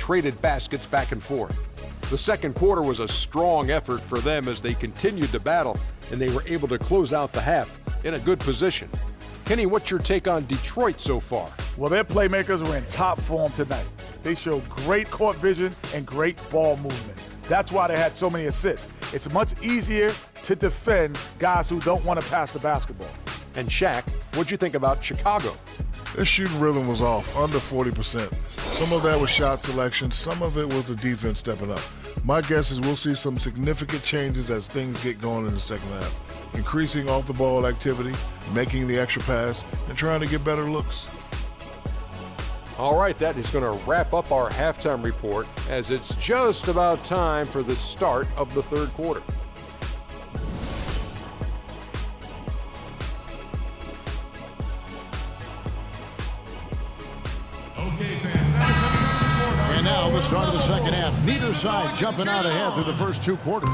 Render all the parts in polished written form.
traded baskets back and forth. The second quarter was a strong effort for them as they continued to battle, and they were able to close out the half in a good position. Kenny, what's your take on Detroit so far? Well, their playmakers were in top form tonight. They showed great court vision and great ball movement. That's why they had so many assists. It's much easier to defend guys who don't want to pass the basketball. And Shaq, what'd you think about Chicago? Their shooting rhythm was off, under 40%. Some of that was shot selection, some of it was the defense stepping up. My guess is we'll see some significant changes as things get going in the second half. Increasing off-the-ball activity, making the extra pass, and trying to get better looks. All right, that is going to wrap up our halftime report as it's just about time for the start of the third quarter. Okay, fans, and now the start of the second half. Neither side jumping out ahead through the first two quarters.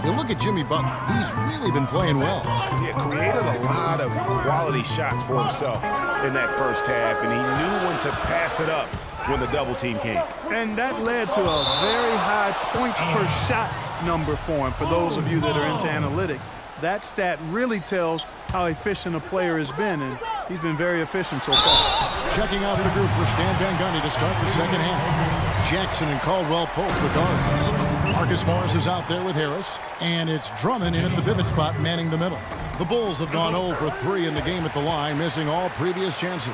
You look at Jimmy Butler. He's really been playing well. Yeah, created a lot of quality shots for himself in that first half, and he knew when to pass it up when the double team came. And that led to a very high points per shot number for him. For those of you that are into analytics, that stat really tells how efficient a player has been, and he's been very efficient so far. Checking out the group for Stan Van Gundy to start the second half. Jackson and Caldwell Pope the guards. Marcus Morris is out there with Harris, and it's Drummond in at the pivot spot manning the middle. The Bulls have gone 0 for 3 in the game at the line, missing all previous chances.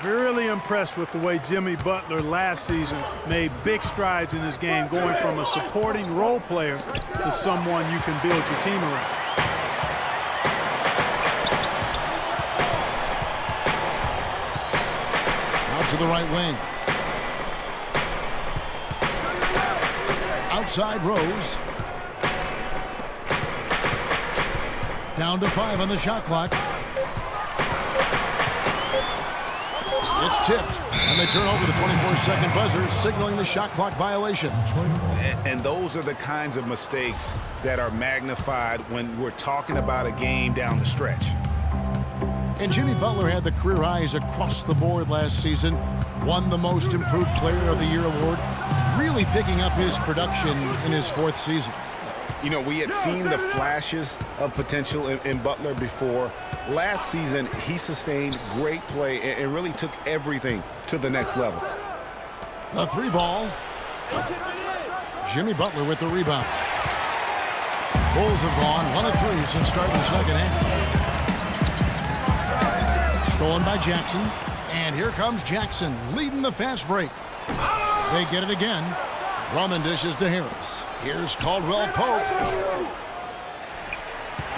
Really impressed with the way Jimmy Butler last season made big strides in his game, going from a supporting role player to someone you can build your team around. Out to the right wing. Outside Rose. Down to 5 on the shot clock. It's tipped, and they turn over the 24-second buzzer, signaling the shot clock violation. And those are the kinds of mistakes that are magnified when we're talking about a game down the stretch. And Jimmy Butler had the career highs across the board last season, won the Most Improved Player of the Year award, really picking up his production in his fourth season. You know, we had seen the flashes of potential in Butler before. Last season, he sustained great play and really took everything to the next level. The three ball. Jimmy Butler with the rebound. Bulls have gone 1 of 3 since starting the second half. Stolen by Jackson. And here comes Jackson leading the fast break. They get it again. Drummond dishes to Harris. Here's Caldwell Pope.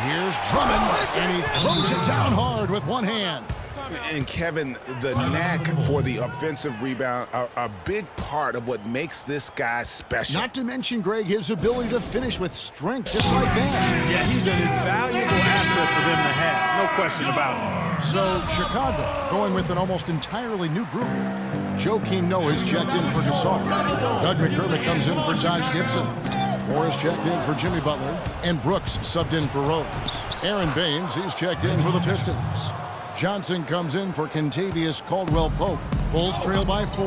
Here's Drummond, and he throws it down hard with one hand. And Kevin, the knack for the offensive rebound are a big part of what makes this guy special. Not to mention, Greg, his ability to finish with strength just like that. Yeah, he's an invaluable asset for them to have, no question about it. So Chicago going with an almost entirely new group here. Joakim Noah is checked in for Gasol. Doug McDermott comes in for Taj Gibson. Morris checked in for Jimmy Butler. And Brooks subbed in for Rose. Aaron Baines, he's checked in for the Pistons. Johnson comes in for Kentavious Caldwell-Pope. Bulls trail by 4.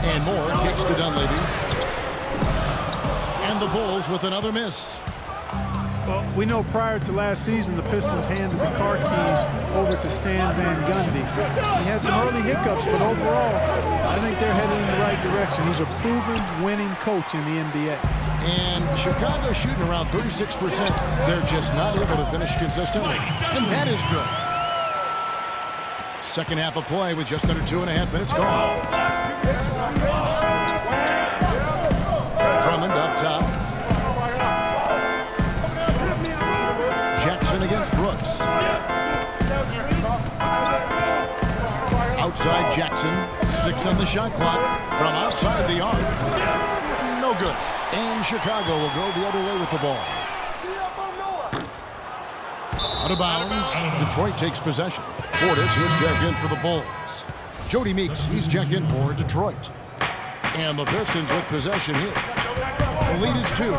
And Moore kicks to Dunleavy. And the Bulls with another miss. Well, we know prior to last season, the Pistons handed the car keys over to Stan Van Gundy. He had some early hiccups, but overall, I think they're headed in the right direction. He's a proven winning coach in the NBA. And Chicago shooting around 36%. They're just not able to finish consistently. And that is good. Second half of play with just under 2.5 minutes gone. Drummond up top. Jackson against Brooks. Outside Jackson. 6 on the shot clock. From outside the arc. No good. And Chicago will go the other way with the ball. Out of bounds. Detroit takes possession. Portis is checked in for the Bulls. Jody Meeks, he's checked in for Detroit. And the Pistons with possession here. The lead is 2.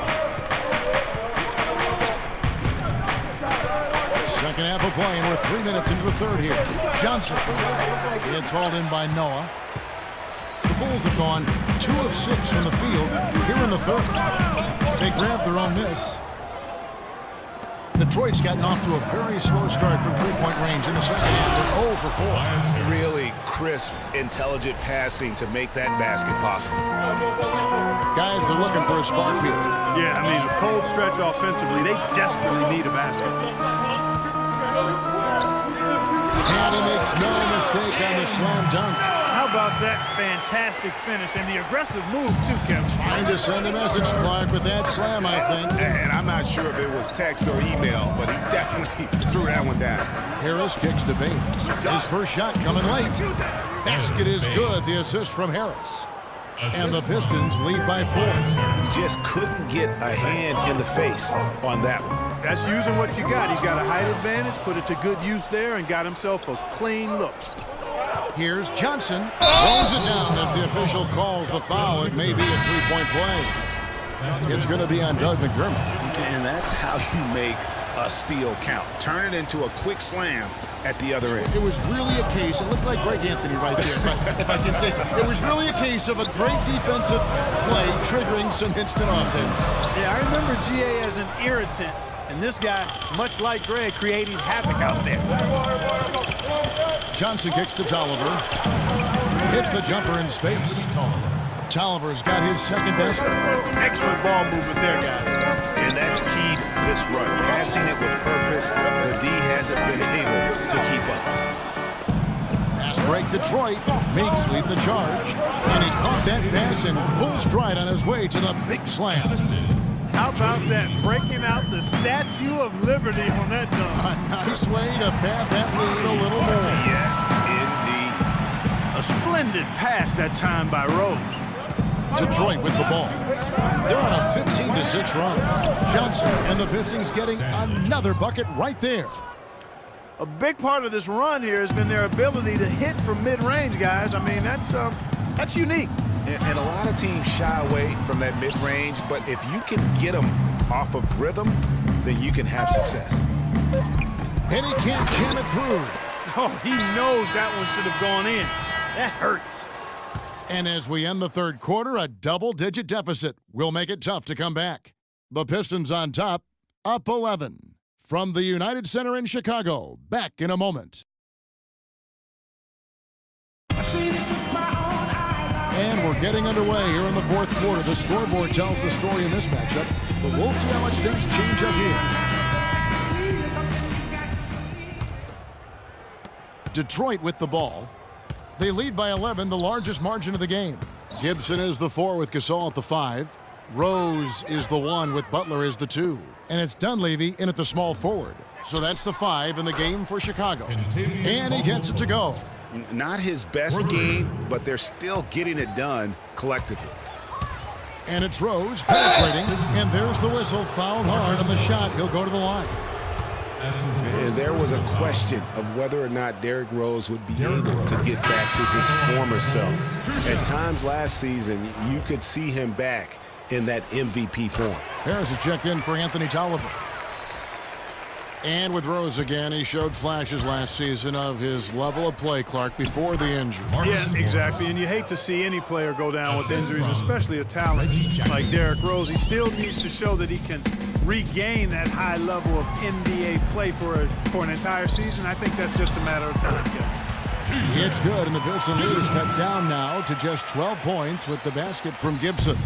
Second half of play, and we're 3 minutes into the third here. Johnson gets hauled in by Noah. The Bulls have gone 2 of 6 from the field here in the third. They grabbed their own miss. Detroit's gotten off to a very slow start from three-point range in the second half. They're 0 for 4. Really crisp, intelligent passing to make that basket possible. Guys are looking for a spark here. Yeah, I mean, a cold stretch offensively. They desperately need a basket. And he makes no mistake on the slam dunk. How about that fantastic finish and the aggressive move, too, Kevin? Trying to send a message, Clark, with that slam, I think. And I'm not sure if it was text or email, but he definitely threw that one down. Harris kicks to Baines. His first shot coming late. Basket is good. The assist from Harris. And the Pistons lead by 4. Just couldn't get a hand in the face on that one. That's using what you got. He's got a height advantage, put it to good use there, and got himself a clean look. Here's Johnson. Throws it down. If the official calls the foul, it may be a three-point play. It's going to be on Doug McDermott. And that's how you make a steal count. Turn it into a quick slam at the other end. It was really a case, it looked like Greg Anthony right there, but if I can say so. It was really a case of a great defensive play triggering some instant offense. Yeah, I remember GA as an irritant, and this guy, much like Greg, creating havoc out there. Johnson kicks to Tolliver. Hits the jumper in space. Tolliver's got his second basket. Excellent ball movement there, guys. And that's key to this run. Passing it with purpose. The D hasn't been able to keep up. Pass break Detroit. Meeks lead the charge. And he caught that pass in full stride on his way to the big slam. How about that, breaking out the Statue of Liberty on that dunk? A nice way to pad that lead a little more. Yes, indeed. A splendid pass that time by Rose. Detroit with the ball. They're on a 15-6 run. Johnson and the Pistons getting another bucket right there. A big part of this run here has been their ability to hit from mid-range, guys. I mean, that's unique. And a lot of teams shy away from that mid-range, but if you can get them off of rhythm, then you can have success. And he can't jam it through. Oh, he knows that one should have gone in. That hurts. And as we end the third quarter, a double-digit deficit will make it tough to come back. The Pistons on top, up 11. From the United Center in Chicago, back in a moment. And we're getting underway here in the fourth quarter. The scoreboard tells the story in this matchup, but we'll see how much things change up here. Detroit with the ball. They lead by 11, the largest margin of the game. Gibson is the 4 with Gasol at the 5. Rose is the 1 with Butler as the 2. And it's Dunleavy in at the small forward. So that's the 5 in the game for Chicago. And he gets it to go. Not his best game, but they're still getting it done collectively. And it's Rose penetrating. And there's the whistle, fouled hard on the shot. He'll go to the line. And there was a question of whether or not Derrick Rose would be able to get back to his former self. At times last season, you could see him back in that MVP form. Harris is checked in for Anthony Tolliver. And with Rose again, he showed flashes last season of his level of play, Clark, before the injury. Yeah, exactly. And you hate to see any player go down with injuries, especially a talent like Derrick Rose. He still needs to show that he can regain that high level of NBA play for an entire season. I think that's just a matter of time. Yeah. It's good, and the Pistons lead is cut down now to just 12 points with the basket from Gibson.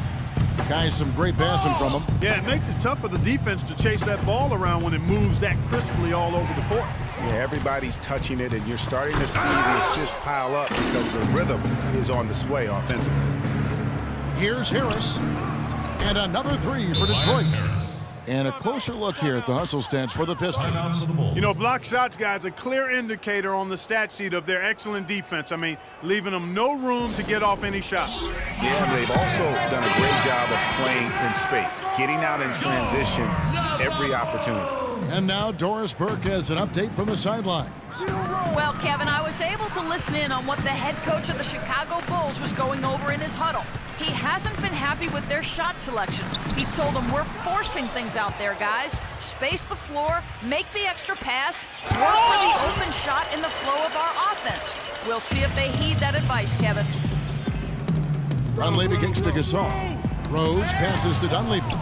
Guys, some great passing from him. Yeah, it makes it tough for the defense to chase that ball around when it moves that crisply all over the court. Yeah, everybody's touching it, and you're starting to see the assists pile up because the rhythm is on display offensively. Here's Harris. And another 3 for Detroit. And a closer look here at the hustle stats for the Pistons. You know, block shots, guys, a clear indicator on the stat sheet of their excellent defense. I mean, leaving them no room to get off any shots. Yeah, they've also done a great job of playing in space, getting out in transition every opportunity. And now Doris Burke has an update from the sidelines. Well, Kevin, I was able to listen in on what the head coach of the Chicago Bulls was going over in his huddle. He hasn't been happy with their shot selection. He told them, we're forcing things out there, guys. Space the floor, make the extra pass, work for the open shot in the flow of our offense. We'll see if they heed that advice, Kevin. Dunleavy kicks to Gasol. Rose passes to Dunleavy.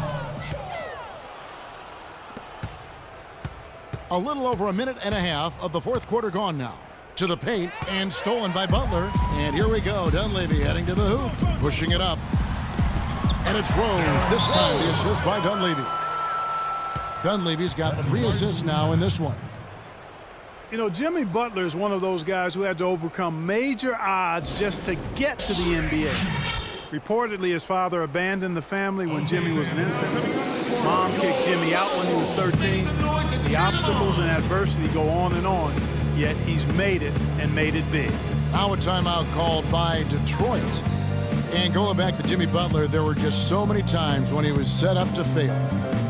A little over a minute and a half of the fourth quarter gone now. To the paint and stolen by Butler. And here we go. Dunleavy heading to the hoop, pushing it up. And it's Rose. This time the assist by Dunleavy. Dunleavy's got 3 assists now in this one. You know, Jimmy Butler is one of those guys who had to overcome major odds just to get to the NBA. Reportedly, his father abandoned the family when Jimmy was an infant. Mom kicked Jimmy out when he was 13. The obstacles and adversity go on, yet he's made it and made it big. Now a timeout called by Detroit. And going back to Jimmy Butler, there were just so many times when he was set up to fail.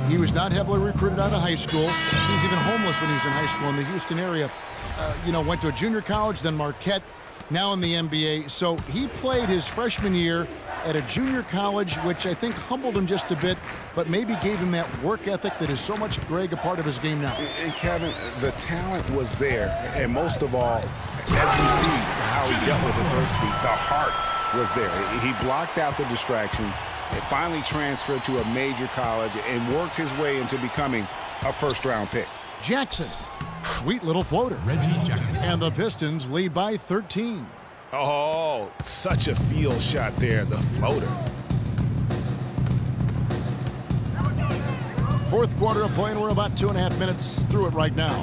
He was not heavily recruited out of high school. He was even homeless when he was in high school in the Houston area. Went to a junior college, then Marquette, now in the NBA. So he played his freshman year at a junior college, which I think humbled him just a bit, but maybe gave him that work ethic that is so much, Greg, a part of his game now. And Kevin, the talent was there, and most of all, as we see how he dealt with adversity, the heart was there. He blocked out the distractions and finally transferred to a major college and worked his way into becoming a first-round pick. Jackson, sweet little floater. Reggie Jackson. And the Pistons lead by 13. Oh, such a field shot there, the floater. Fourth quarter of play, and we're about 2.5 minutes through it right now.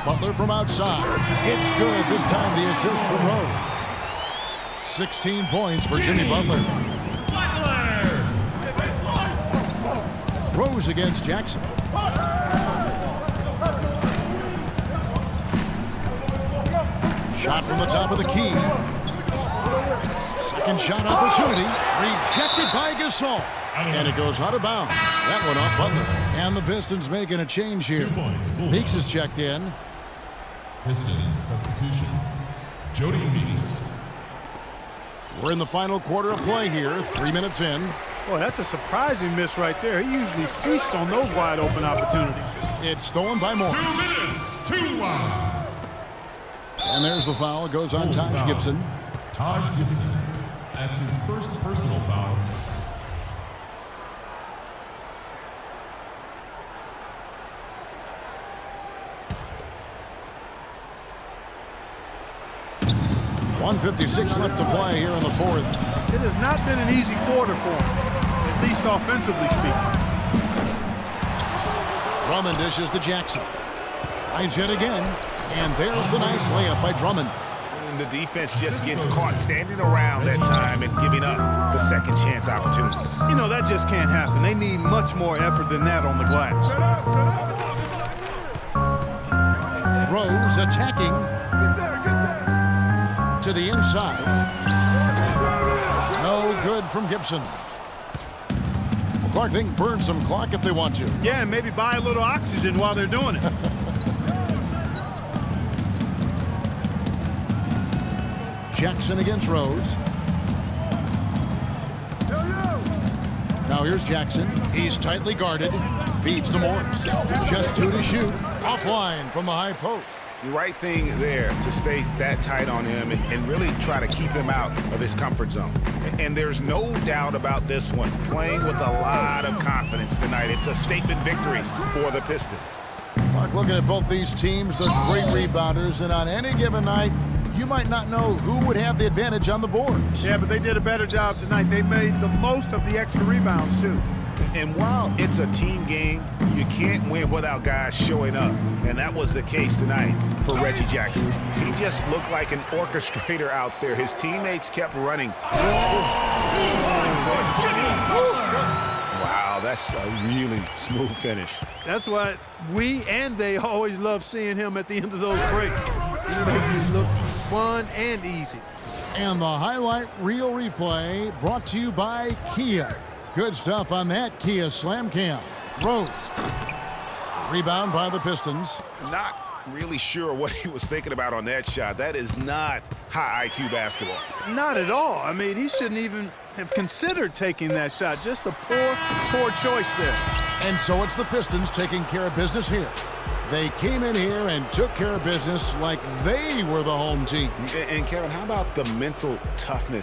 Butler from outside. It's good. This time the assist from Rose. 16 points for Jimmy Butler. Rose against Jackson. Shot from the top of the key. Second shot opportunity. Rejected by Gasol. And it goes out of bounds. That one off Butler. And the Pistons making a change here. 2 points. Meeks is checked in. Pistons substitution. Jody Meeks. We're in the final quarter of play here. 3 minutes in. Boy, that's a surprising miss right there. He usually feasts on those wide open opportunities. It's stolen by Moore. 2 minutes. 2 wide. And there's the foul. It goes on Bulls Taj foul. Gibson. Taj Gibson. That's his first personal foul. .156 left to play here in the fourth. It has not been an easy quarter for him, at least offensively speaking. Drummond dishes to Jackson. Tries it again. And there's the nice layup by Drummond. And the defense just gets caught standing around that time and giving up the second chance opportunity. You know, that just can't happen. They need much more effort than that on the glass. Rose attacking to the inside. No good from Gibson. Clark, they can burn some clock if they want to. Yeah, and maybe buy a little oxygen while they're doing it. Jackson against Rose. Now here's Jackson. He's tightly guarded. Feeds to Morris. Just 2 to shoot. Offline from the high post. The right thing there to stay that tight on him and really try to keep him out of his comfort zone. And there's no doubt about this one. Playing with a lot of confidence tonight. It's a statement victory for the Pistons. Mark, looking at both these teams, they're great rebounders, and on any given night, you might not know who would have the advantage on the boards. Yeah, but they did a better job tonight. They made the most of the extra rebounds, too. And while it's a team game, you can't win without guys showing up. And that was the case tonight for Reggie Jackson. He just looked like an orchestrator out there. His teammates kept running. Wow, that's a really smooth finish. That's what we and they always love seeing him at the end of those breaks. He makes it look fun and easy. And the highlight reel replay brought to you by Kia. Good stuff on that Kia Slam Cam. Rose. Rebound by the Pistons. Not really sure what he was thinking about on that shot. That is not high IQ basketball. Not at all. I mean, he shouldn't even have considered taking that shot. Just a poor choice there. And so it's the Pistons taking care of business here. They came in here and took care of business like they were the home team. And Kevin, how about the mental toughness?